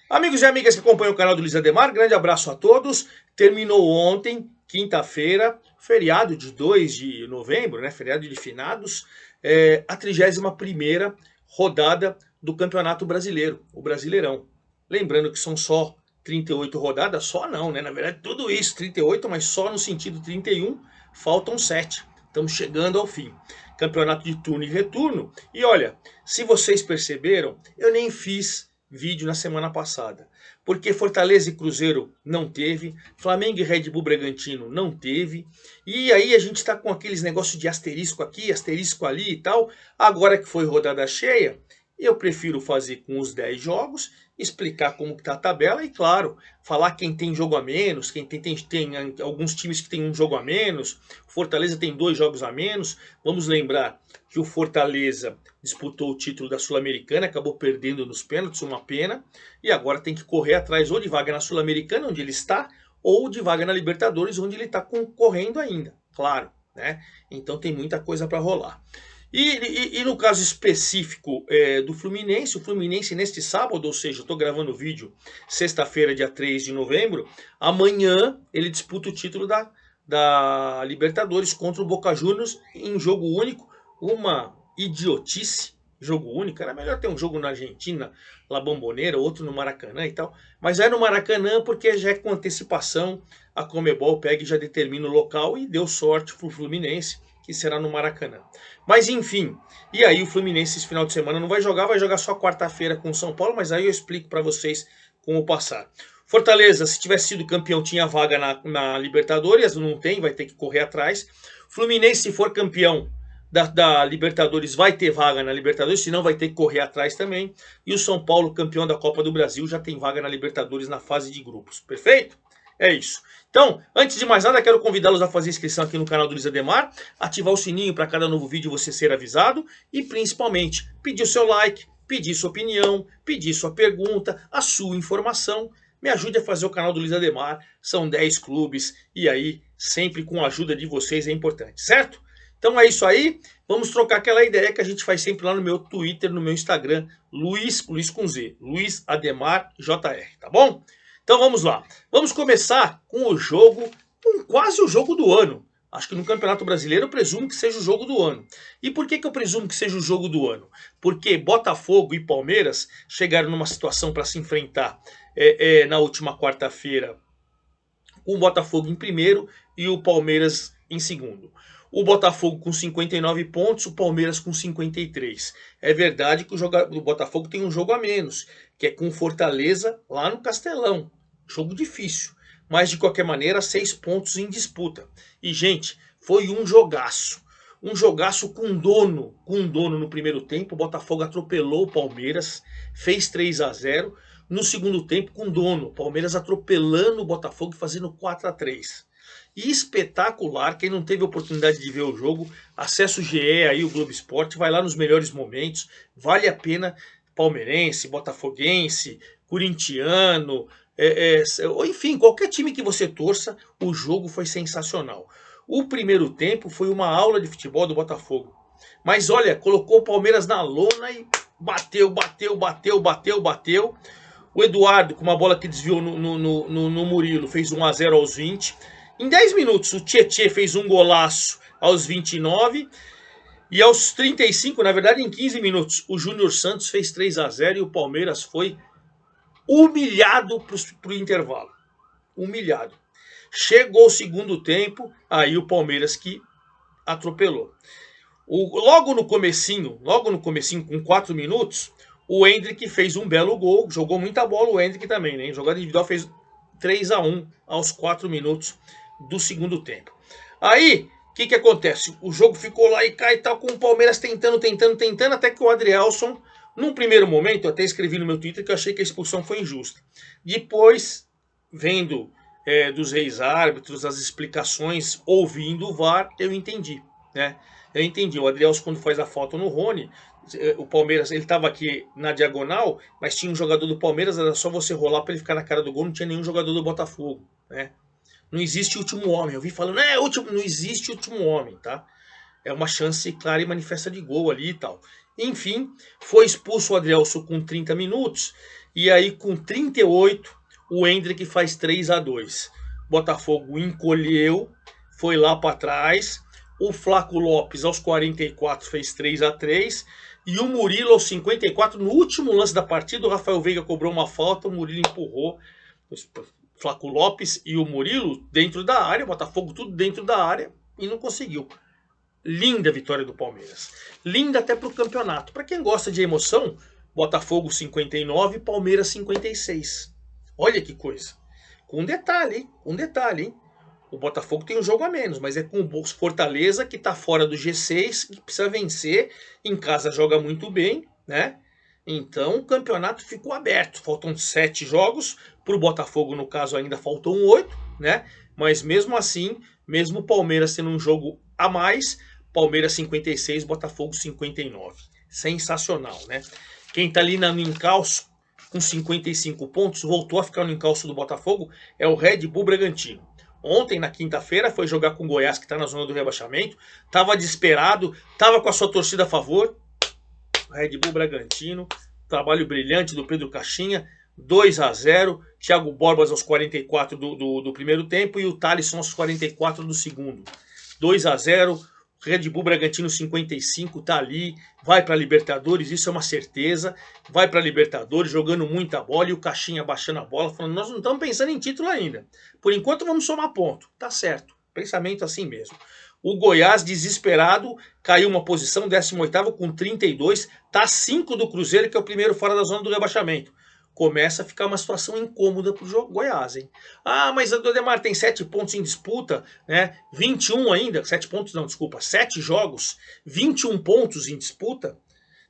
Amigos e amigas que acompanham o canal do Luiz Ademar, grande abraço a todos. Terminou ontem, quinta-feira, feriado de 2 de novembro, né? Feriado de finados, a 31ª rodada do Campeonato Brasileiro, o Brasileirão. Lembrando que são só 38 rodadas, só não, né? Na verdade, tudo isso, 38, mas só no sentido 31, faltam 7. Estamos chegando ao fim. Campeonato de turno e retorno. E olha, se vocês perceberam, eu nem fiz vídeo na semana passada, porque Fortaleza e Cruzeiro não teve, Flamengo e Red Bull Bragantino não teve, e aí a gente está com aqueles negócios de asterisco aqui, asterisco ali e tal. Agora que foi rodada cheia, eu prefiro fazer com os 10 jogos, explicar como está a tabela e, claro, falar quem tem jogo a menos, quem tem alguns times que tem um jogo a menos. Fortaleza tem 2 jogos a menos. Vamos lembrar que o Fortaleza disputou o título da Sul-Americana, acabou perdendo nos pênaltis, uma pena, e agora tem que correr atrás ou de vaga na Sul-Americana, onde ele está, ou de vaga na Libertadores, onde ele está concorrendo ainda, claro, né? Então tem muita coisa para rolar. E no caso específico do Fluminense, o Fluminense neste sábado, ou seja, eu estou gravando o vídeo sexta-feira, dia 3 de novembro, amanhã ele disputa o título da Libertadores contra o Boca Juniors em jogo único, uma idiotice, jogo único. Era melhor ter um jogo na Argentina, La Bombonera, outro no Maracanã e tal, mas é no Maracanã porque já é com antecipação, a Conmebol pega e já determina o local e deu sorte para o Fluminense, que será no Maracanã. Mas enfim, e aí o Fluminense esse final de semana não vai jogar só quarta-feira com o São Paulo, mas aí eu explico para vocês como passar. Fortaleza, se tivesse sido campeão, tinha vaga na Libertadores, não tem, vai ter que correr atrás. Fluminense, se for campeão da Libertadores, vai ter vaga na Libertadores, senão vai ter que correr atrás também. E o São Paulo, campeão da Copa do Brasil, já tem vaga na Libertadores na fase de grupos. Perfeito? É isso. Então, antes de mais nada, quero convidá-los a fazer inscrição aqui no canal do Luiz Ademar, ativar o sininho para cada novo vídeo você ser avisado e, principalmente, pedir o seu like, pedir sua opinião, pedir sua pergunta, a sua informação. Me ajude a fazer o canal do Luiz Ademar. São 10 clubes e aí, sempre com a ajuda de vocês é importante, certo? Então é isso aí. Vamos trocar aquela ideia que a gente faz sempre lá no meu Twitter, no meu Instagram, Luiz com Z, Luiz Ademar JR, tá bom? Então vamos lá. Vamos começar com o jogo, com quase o jogo do ano. Acho que no Campeonato Brasileiro eu presumo que seja o jogo do ano. E por que eu presumo que seja o jogo do ano? Porque Botafogo e Palmeiras chegaram numa situação para se enfrentar na última quarta-feira, com o Botafogo em primeiro e o Palmeiras em segundo. O Botafogo com 59 pontos, o Palmeiras com 53. É verdade que o Botafogo tem um jogo a menos, que é com o Fortaleza lá no Castelão. Jogo difícil, mas de qualquer maneira 6 pontos em disputa. E gente, foi um jogaço. Um jogaço com dono no primeiro tempo. O Botafogo atropelou o Palmeiras, fez 3-0. No segundo tempo com dono, o Palmeiras atropelando o Botafogo e fazendo 4-3. E espetacular, quem não teve oportunidade de ver o jogo, acessa o GE aí, o Globo Esporte, vai lá nos melhores momentos, vale a pena. Palmeirense, botafoguense, corintiano, enfim, qualquer time que você torça, o jogo foi sensacional. O primeiro tempo foi uma aula de futebol do Botafogo, mas olha, colocou o Palmeiras na lona e bateu. O Eduardo, com uma bola que desviou no Murilo, fez 1-0 aos 20. Em 10 minutos, o Tietê fez um golaço aos 29. E aos 35, na verdade em 15 minutos, o Júnior Santos fez 3-0 e o Palmeiras foi humilhado para o intervalo. Humilhado. Chegou o segundo tempo, aí o Palmeiras que atropelou. Logo no comecinho, com 4 minutos, o Endrick fez um belo gol, jogou muita bola o Endrick também, né? Jogada individual, fez 3-1 aos 4 minutos do segundo tempo. Aí, o que acontece? O jogo ficou lá e cá e tal, com o Palmeiras tentando, até que o Adrielson, num primeiro momento, eu até escrevi no meu Twitter que eu achei que a expulsão foi injusta. Depois, vendo dos ex-árbitros, as explicações, ouvindo o VAR, eu entendi, né? Eu entendi, o Adrielson quando faz a falta no Rony, o Palmeiras, ele estava aqui na diagonal, mas tinha um jogador do Palmeiras, era só você rolar para ele ficar na cara do gol, não tinha nenhum jogador do Botafogo, né? Não existe último homem, eu vi falando, não existe último homem, tá? É uma chance clara e manifesta de gol ali e tal. Enfim, foi expulso o Adrielson com 30 minutos. E aí com 38, o Endrick faz 3-2. Botafogo encolheu, foi lá para trás. O Flaco Lopes aos 44 fez 3-3. E o Murilo aos 54, no último lance da partida, o Rafael Veiga cobrou uma falta, o Murilo empurrou. Flaco Lopes e o Murilo dentro da área, o Botafogo tudo dentro da área e não conseguiu. Linda vitória do Palmeiras. Linda até para o campeonato. Para quem gosta de emoção, Botafogo 59, Palmeiras 56. Olha que coisa. Com um detalhe, hein? Um detalhe, hein? O Botafogo tem um jogo a menos, mas é com o Fortaleza que está fora do G6, que precisa vencer. Em casa joga muito bem, né? Então o campeonato ficou aberto. Faltam 7 jogos. Para o Botafogo, no caso, ainda faltam 8, né? Mas mesmo assim, mesmo o Palmeiras tendo um jogo a mais, Palmeiras 56, Botafogo 59. Sensacional, né? Quem tá ali no encalço com 55 pontos, voltou a ficar no encalço do Botafogo, é o Red Bull Bragantino. Ontem, na quinta-feira, foi jogar com o Goiás, que está na zona do rebaixamento. Tava desesperado, tava com a sua torcida a favor. Red Bull Bragantino, trabalho brilhante do Pedro Caixinha, 2-0. Thiago Borbas aos 44 do primeiro tempo e o Thalisson aos 44 do segundo. 2-0. Red Bull Bragantino 55, tá ali, vai para Libertadores, isso é uma certeza. Vai para Libertadores, jogando muita bola e o Caixinha baixando a bola, falando: nós não estamos pensando em título ainda. Por enquanto vamos somar ponto. Tá certo, pensamento assim mesmo. O Goiás, desesperado, caiu uma posição, 18º com 32, tá 5 do Cruzeiro, que é o primeiro fora da zona do rebaixamento. Começa a ficar uma situação incômoda pro Goiás, hein? Ah, mas o Ademar tem 7 pontos em disputa, né? 21 ainda, 7 pontos não, desculpa, 7 jogos, 21 pontos em disputa.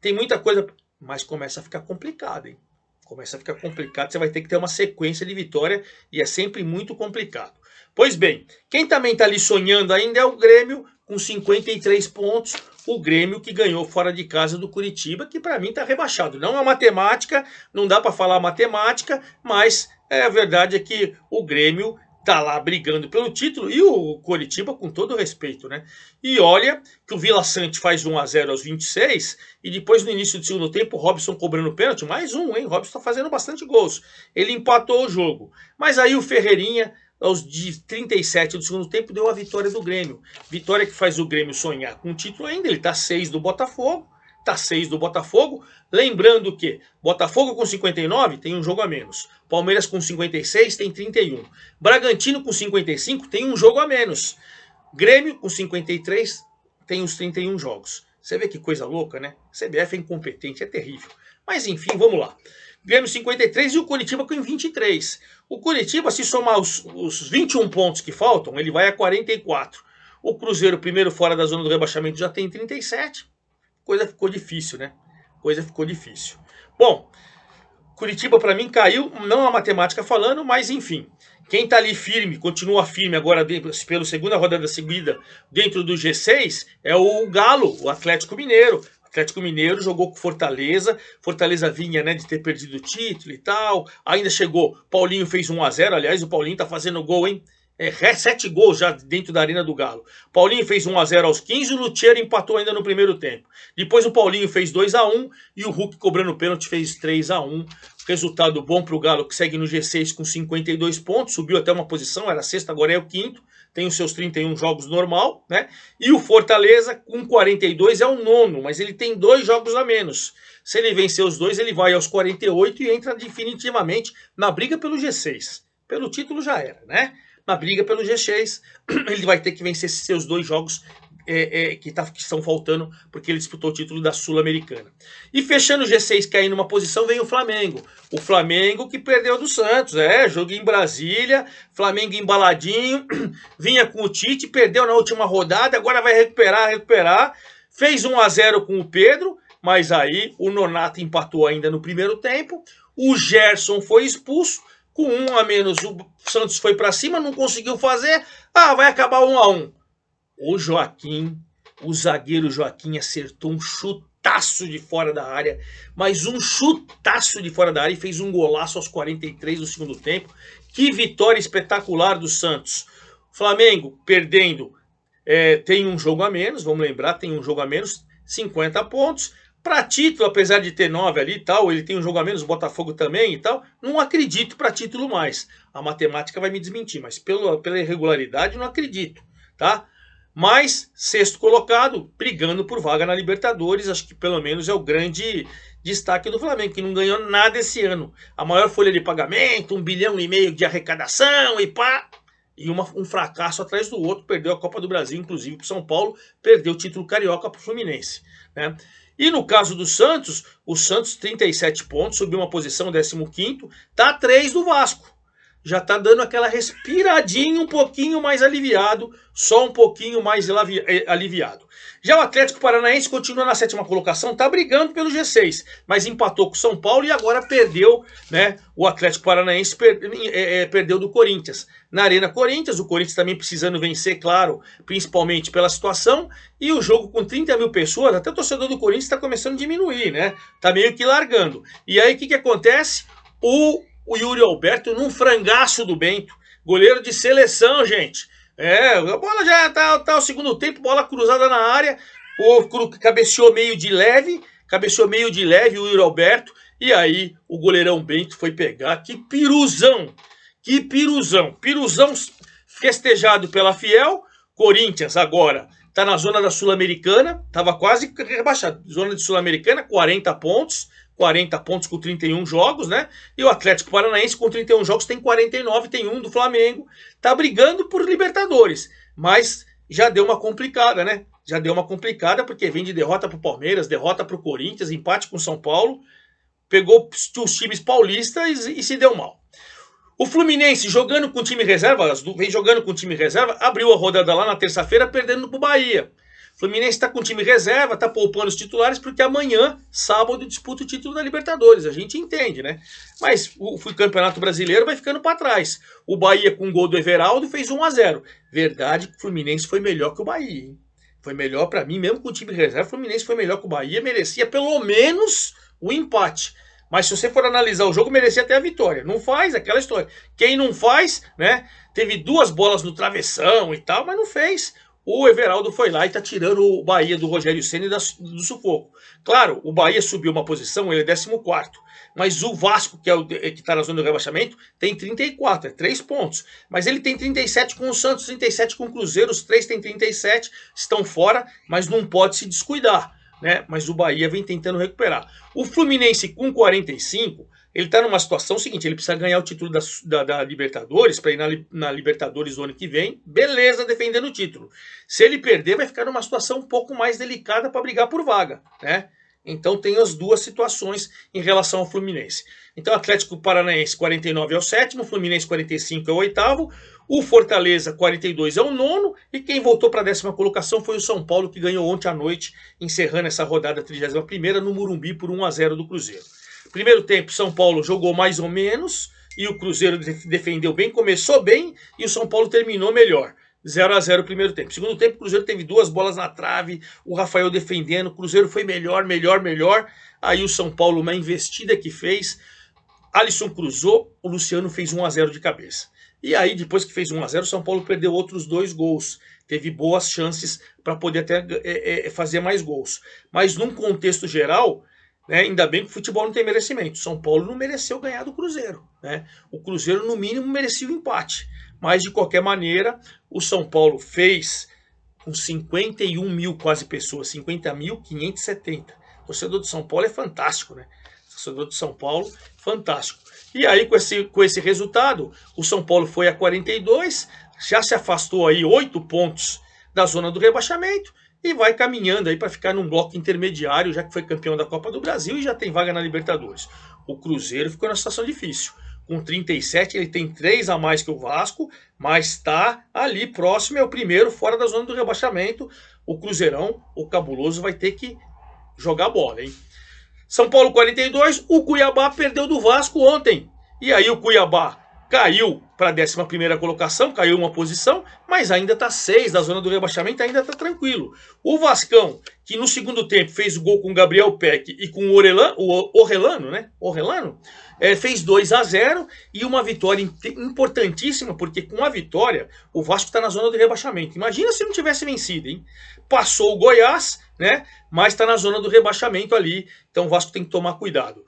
Tem muita coisa, mas começa a ficar complicado, hein? Começa a ficar complicado, você vai ter que ter uma sequência de vitória e é sempre muito complicado. Pois bem, quem também está ali sonhando ainda é o Grêmio, com 53 pontos. O Grêmio que ganhou fora de casa do Curitiba, que para mim está rebaixado. Não é matemática, não dá para falar matemática, mas a verdade é que o Grêmio tá lá brigando pelo título e o Curitiba com todo respeito, né? E olha que o Vila Sante faz 1-0 aos 26 e depois no início do segundo tempo o Robson cobrando pênalti, mais um, hein? O Robson tá fazendo bastante gols. Ele empatou o jogo. Mas aí o Ferreirinha aos 37 do segundo tempo deu a vitória do Grêmio. Vitória que faz o Grêmio sonhar com o título ainda. Ele tá 6 do Botafogo. Tá 6 do Botafogo. Lembrando que Botafogo com 59 tem um jogo a menos. Palmeiras com 56 tem 31. Bragantino com 55 tem um jogo a menos. Grêmio com 53 tem os 31 jogos. Você vê que coisa louca, né? CBF é incompetente, é terrível. Mas enfim, vamos lá. Grêmio 53 e o Curitiba com 23. O Curitiba, se somar os 21 pontos que faltam, ele vai a 44. O Cruzeiro, primeiro fora da zona do rebaixamento, já tem 37. Coisa ficou difícil, né? Coisa ficou difícil. Bom, Curitiba para mim caiu, não a matemática falando, mas enfim. Quem tá ali firme, continua firme agora pela segunda rodada seguida dentro do G6 é o Galo, o Atlético Mineiro. Atlético Mineiro jogou com Fortaleza. Fortaleza vinha, né, de ter perdido o título e tal. Ainda chegou. Paulinho fez 1-0. Aliás, o Paulinho tá fazendo gol, hein? 7 gols já dentro da Arena do Galo. Paulinho fez 1-0 aos 15. O Luthier empatou ainda no primeiro tempo. Depois o Paulinho fez 2-1. E o Hulk, cobrando pênalti, fez 3-1. Resultado bom pro Galo, que segue no G6 com 52 pontos. Subiu até uma posição. Era a sexta, agora é o quinto. Tem os seus 31 jogos normal, né? E o Fortaleza, com 42, é o nono, mas ele tem 2 jogos a menos. Se ele vencer os 2, ele vai aos 48 e entra definitivamente na briga pelo G6. Pelo título já era, né? Na briga pelo G6, ele vai ter que vencer esses seus 2 jogos que estão faltando, porque ele disputou o título da Sul-Americana. E fechando o G6, caindo numa posição, vem o Flamengo. O Flamengo que perdeu do Santos, jogo em Brasília, Flamengo embaladinho, vinha com o Tite, perdeu na última rodada, agora vai recuperar. Fez 1-0 com o Pedro, mas aí o Nonato empatou ainda no primeiro tempo, o Gerson foi expulso, com 1 a menos o Santos foi para cima, não conseguiu fazer, vai acabar 1-1. O Joaquim, o zagueiro Joaquim acertou um chutaço de fora da área, mas um chutaço de fora da área e fez um golaço aos 43 do segundo tempo. Que vitória espetacular do Santos. Flamengo perdendo, tem um jogo a menos, vamos lembrar, tem um jogo a menos, 50 pontos. Para título, apesar de ter 9 ali e tal, ele tem um jogo a menos, o Botafogo também e tal, não acredito para título mais. A matemática vai me desmentir, mas pela irregularidade não acredito, tá? Mas sexto colocado, brigando por vaga na Libertadores, acho que pelo menos é o grande destaque do Flamengo, que não ganhou nada esse ano. A maior folha de pagamento, 1,5 bilhão de arrecadação e pá... E um fracasso atrás do outro, perdeu a Copa do Brasil, inclusive para o São Paulo, perdeu o título carioca para o Fluminense, né? E no caso do Santos, o Santos 37 pontos, subiu uma posição, 15º, tá a 3 do Vasco. Já tá dando aquela respiradinha um pouquinho mais aliviado, só um pouquinho mais aliviado. Já o Atlético Paranaense continua na 7ª colocação, tá brigando pelo G6, mas empatou com o São Paulo e agora perdeu, né? O Atlético Paranaense perdeu do Corinthians. Na Arena Corinthians, o Corinthians também precisando vencer, claro, principalmente pela situação, e o jogo com 30 mil pessoas, até o torcedor do Corinthians está começando a diminuir, né? Tá meio que largando. E aí o que acontece? O Yuri Alberto num frangaço do Bento, goleiro de seleção, gente. A bola já tá o segundo tempo, bola cruzada na área, cabeceou meio de leve o Yuri Alberto, e aí o goleirão Bento foi pegar, que piruzão festejado pela Fiel. Corinthians agora tá na zona da Sul-Americana, tava quase rebaixado, zona de Sul-Americana, 40 pontos com 31 jogos, né? E o Atlético Paranaense com 31 jogos tem 49, tem um do Flamengo, tá brigando por Libertadores, mas já deu uma complicada, né? Já deu uma complicada porque vem de derrota pro Palmeiras, derrota pro Corinthians, empate com o São Paulo, pegou os times paulistas e se deu mal. O Fluminense jogando com time reserva, vem jogando com time reserva, abriu a rodada lá na terça-feira perdendo pro Bahia. O Fluminense está com time reserva, está poupando os titulares, porque amanhã, sábado, disputa o título da Libertadores. A gente entende, né? Mas o Campeonato Brasileiro vai ficando para trás. O Bahia, com o gol do Everaldo, fez 1-0. Verdade que o Fluminense foi melhor que o Bahia, hein? Foi melhor para mim, mesmo com o time reserva, o Fluminense foi melhor que o Bahia, merecia pelo menos o empate. Mas se você for analisar o jogo, merecia até a vitória. Não faz, aquela história. Quem não faz, né? Teve 2 bolas no travessão e tal, mas não fez. O Everaldo foi lá e tá tirando o Bahia do Rogério Ceni do sufoco. Claro, o Bahia subiu uma posição, ele é 14º. Mas o Vasco, que tá na zona do rebaixamento, tem 34, 3 pontos. Mas ele tem 37 com o Santos, 37 com o Cruzeiro, os 3 têm 37, estão fora, mas não pode se descuidar, né? Mas o Bahia vem tentando recuperar. O Fluminense com 45, ele está numa situação seguinte, ele precisa ganhar o título da Libertadores, para ir na Libertadores do ano que vem, beleza, defendendo o título. Se ele perder, vai ficar numa situação um pouco mais delicada para brigar por vaga, né? Então tem as duas situações em relação ao Fluminense. Então Atlético Paranaense 49 é o 7º, Fluminense 45 é o 8º, o Fortaleza 42 é o 9º, e quem voltou para a 10ª colocação foi o São Paulo, que ganhou ontem à noite, encerrando essa rodada 31ª no Morumbi por 1-0 do Cruzeiro. Primeiro tempo, São Paulo jogou mais ou menos, e o Cruzeiro defendeu bem, começou bem, e o São Paulo terminou melhor. 0-0 o primeiro tempo. Segundo tempo, o Cruzeiro teve 2 bolas na trave, o Rafael defendendo, o Cruzeiro foi melhor. Aí o São Paulo, uma investida que fez, Alisson cruzou, o Luciano fez 1-0 de cabeça. E aí, depois que fez 1-0, o São Paulo perdeu outros 2 gols. Teve boas chances para poder até fazer mais gols. Mas num contexto geral, né, ainda bem que o futebol não tem merecimento. São Paulo não mereceu ganhar do Cruzeiro, né? O Cruzeiro, no mínimo, merecia o empate. Mas, de qualquer maneira, o São Paulo fez com 51 mil quase pessoas, 50.570. O torcedor do São Paulo é fantástico, né? O torcedor do São Paulo, fantástico. E aí, com esse resultado, o São Paulo foi a 42, já se afastou aí 8 pontos da zona do rebaixamento e vai caminhando aí para ficar num bloco intermediário, já que foi campeão da Copa do Brasil e já tem vaga na Libertadores. O Cruzeiro ficou numa situação difícil. Com 37, ele tem 3 a mais que o Vasco, mas está ali próximo, é o primeiro fora da zona do rebaixamento. O Cruzeirão, o cabuloso, vai ter que jogar bola, hein? São Paulo 42, o Cuiabá perdeu do Vasco ontem. E aí o Cuiabá caiu para a 11ª colocação, caiu uma posição, mas ainda está 6 da zona do rebaixamento, ainda está tranquilo. O Vascão, que no segundo tempo fez o gol com o Gabriel Peck e com o Orelano, né? Orelano, fez 2-0 e uma vitória importantíssima, porque com a vitória o Vasco está na zona do rebaixamento. Imagina se não tivesse vencido, hein? Passou o Goiás, né? Mas está na zona do rebaixamento ali, então o Vasco tem que tomar cuidado.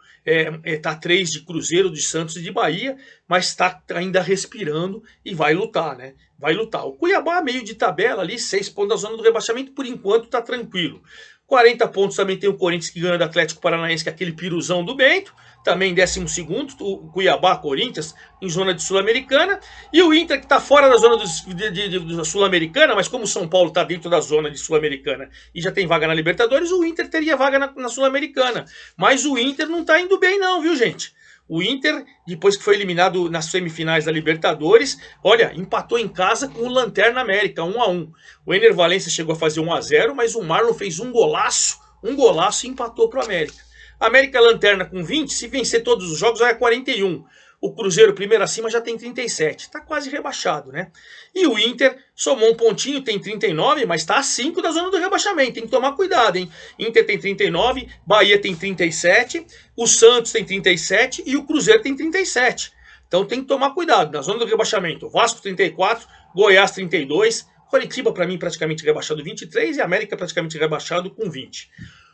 Tá 3 de Cruzeiro, de Santos e de Bahia, mas está ainda respirando e vai lutar, né? Vai lutar. O Cuiabá, meio de tabela ali, 6 pontos da zona do rebaixamento, por enquanto está tranquilo. 40 pontos também tem o Corinthians, que ganha do Atlético Paranaense, que é aquele piruzão do Bento. Também 12º, o Cuiabá, Corinthians, em zona de Sul-Americana. E o Inter, que está fora da zona da Sul-Americana, mas como o São Paulo está dentro da zona de Sul-Americana e já tem vaga na Libertadores, o Inter teria vaga na Sul-Americana. Mas o Inter não está indo bem não, viu, gente? O Inter, depois que foi eliminado nas semifinais da Libertadores, olha, empatou em casa com o Lanterna América, 1-1. O Ener Valencia chegou a fazer 1-0, mas o Marlon fez um golaço e empatou para o América. América Lanterna com 20, se vencer todos os jogos vai a 41. O Cruzeiro, primeiro acima, já tem 37. Está quase rebaixado, né? E o Inter somou um pontinho, tem 39, mas está a 5 da zona do rebaixamento. Tem que tomar cuidado, hein? Inter tem 39, Bahia tem 37, o Santos tem 37 e o Cruzeiro tem 37. Então tem que tomar cuidado. Na zona do rebaixamento, Vasco 34, Goiás 32, Coritiba para mim praticamente rebaixado 23 e América praticamente rebaixado com 20.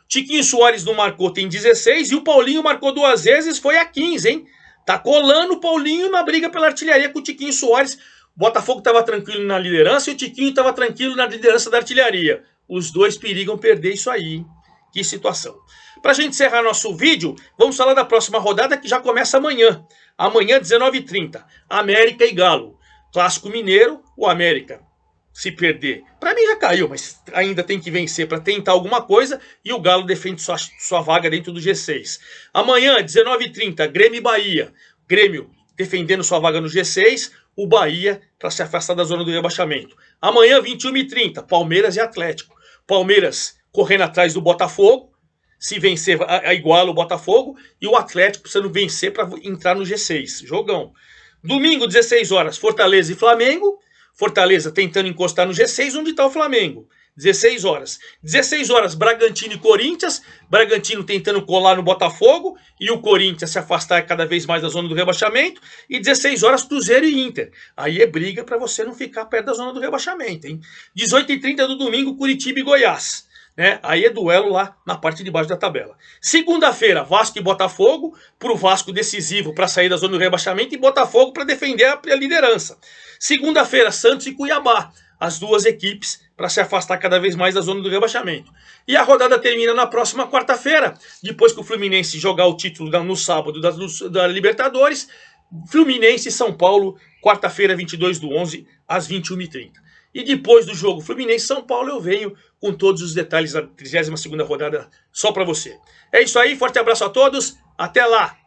Tiquinho Soares não marcou, tem 16 e o Paulinho marcou 2 vezes, foi a 15, hein? Tá colando o Paulinho na briga pela artilharia com o Tiquinho Soares. O Botafogo estava tranquilo na liderança e o Tiquinho estava tranquilo na liderança da artilharia. Os dois perigam perder isso aí, hein? Que situação. Para a gente encerrar nosso vídeo, vamos falar da próxima rodada que já começa amanhã. Amanhã, 19h30. América e Galo. Clássico Mineiro, o América, se perder, para mim já caiu, mas ainda tem que vencer para tentar alguma coisa, e o Galo defende sua vaga dentro do G6. Amanhã, 19h30, Grêmio e Bahia. Grêmio defendendo sua vaga no G6, o Bahia para se afastar da zona do rebaixamento. Amanhã, 21h30, Palmeiras e Atlético. Palmeiras correndo atrás do Botafogo, se vencer iguala o Botafogo, e o Atlético precisando vencer para entrar no G6. Jogão. Domingo, 16 horas, Fortaleza e Flamengo. Fortaleza tentando encostar no G6, onde está o Flamengo. 16 horas. 16 horas, Bragantino e Corinthians. Bragantino tentando colar no Botafogo e o Corinthians se afastar cada vez mais da zona do rebaixamento. E 16 horas, Cruzeiro e Inter. Aí é briga para você não ficar perto da zona do rebaixamento, hein? 18h30 do domingo, Curitiba e Goiás. Né? Aí é duelo lá na parte de baixo da tabela. Segunda-feira, Vasco e Botafogo, para o Vasco decisivo para sair da zona do rebaixamento e Botafogo para defender a liderança. Segunda-feira, Santos e Cuiabá, as duas equipes para se afastar cada vez mais da zona do rebaixamento. E a rodada termina na próxima quarta-feira, depois que o Fluminense jogar o título no sábado da Libertadores. Fluminense e São Paulo, quarta-feira, 22/11, às 21h30. E depois do jogo Fluminense-São Paulo eu venho com todos os detalhes da 32ª rodada só para você. É isso aí, forte abraço a todos, até lá!